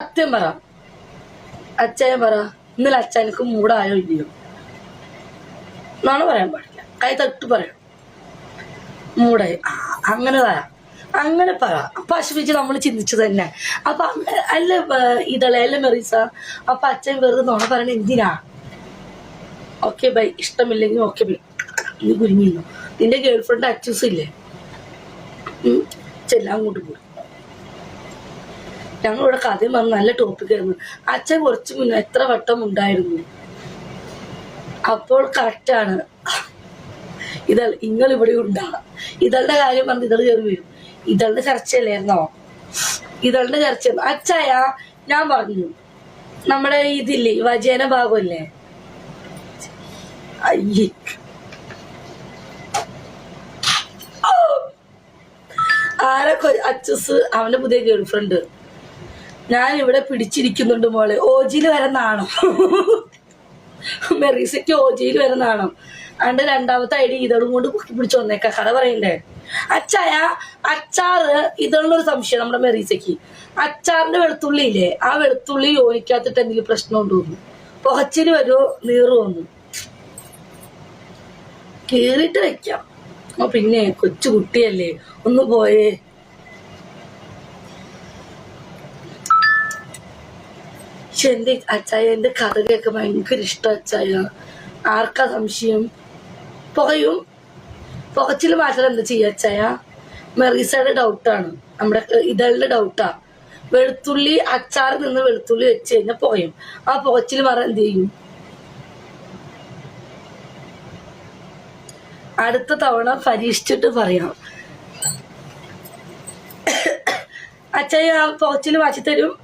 സത്യം പറ, അച്ഛൻ പറ, ഇന്നലെ അച്ഛനക്ക് മൂടായോ ഇല്ലയോ? നാളെ പറയാൻ പാടില്ല, കൈ തട്ട് പറയാം മൂടായി. അങ്ങനെ പറയാം, അങ്ങനെ പറ. അപ്പൊ അശ്വിച്ച് നമ്മൾ ചിന്തിച്ചു തന്നെ. അപ്പൊ അല്ല ഇതളയല്ല മെറീസ, അപ്പൊ അച്ഛൻ വെറുതെ നോണ പറയണ എന്തിനാ? ഓക്കെ ബൈ, ഇഷ്ടമില്ലെങ്കിൽ ഓക്കെ ബൈ. നീ കുരുങ്ങിന്നു. നിന്റെ ഗേൾ ഫ്രണ്ട് അച്ചൂസ് ഇല്ലേ? ചെല്ലാം അങ്ങോട്ട് പോയി. ഞങ്ങളിവിടെ കഥയും വന്ന് നല്ല ടോപ്പിക്കായിരുന്നു. അച്ഛൻ കുറച്ച് മുന്നേ എത്ര വട്ടം ഉണ്ടായിരുന്നു. അപ്പോൾ കറക്റ്റാണ്. ഇതൾ നിങ്ങൾ ഇവിടെ ഉണ്ടാ. ഇതളുടെ കാര്യം പറഞ്ഞ് ഇതൾ കയറി വരും. ഇതളുടെ ചർച്ചയല്ലായിരുന്നോ? ഇതളുടെ ചർച്ച അച്ഛായ ഞാൻ പറഞ്ഞു, നമ്മുടെ ഇതില്ലേ വചന ഭാഗമല്ലേ, അയ്യേ ആരൊക്കെ അച്ചൂസ് അവന്റെ പുതിയ ഗേൾ ഫ്രണ്ട്. ഞാൻ ഇവിടെ പിടിച്ചിരിക്കുന്നുണ്ട് മോളെ. ഓജിയിൽ വരുന്നാണോ? മെറീസയ്ക്ക് ഓജിയിൽ വരുന്നാണോ? അണ്ട് രണ്ടാമത്തെ ഐഡി ഇതളും കൊണ്ട് കുക്കി പിടിച്ച് വന്നേക്കാ. കഥ പറയണ്ടേ? അച്ചായ അച്ചാറ് ഇതുള്ളൊരു സംശയം നമ്മുടെ മെറീസയ്ക്ക്. അച്ചാറിന്റെ വെളുത്തുള്ളി ഇല്ലേ, ആ വെളുത്തുള്ളി യോനിക്കാത്തിട്ട് എന്തെങ്കിലും പ്രശ്നം കൊണ്ടുവന്നു. പുകച്ചില് വരുമോ നീറ് വന്നു കീറിട്ട് വെക്കാം. പിന്നെ കൊച്ചു കുട്ടിയല്ലേ, ഒന്ന് പോയേ. പക്ഷെ എന്റെ അച്ചായ എന്റെ കഥ കേൾക്കാൻ ഭയങ്കര ഇഷ്ടം അച്ചായ. ആർക്കാ സംശയം? പുകയും പുകച്ചിൽ മാറ്റാൻ എന്താ ചെയ്യാ അച്ചായ? മെറീസയുടെ ഡൗട്ടാണ്, നമ്മുടെ ഇതളുടെ ഡൗട്ടാ. വെളുത്തുള്ളി അച്ചാറിൽ നിന്ന് വെളുത്തുള്ളി വെച്ച് കഴിഞ്ഞാൽ പുകയും. ആ പുകച്ചിൽ മാറാൻ എന്ത് ചെയ്യും? അടുത്ത തവണ പരീക്ഷിച്ചിട്ട് പറയാം. അച്ചായ പുകച്ചിൽ മാറ്റി തരും.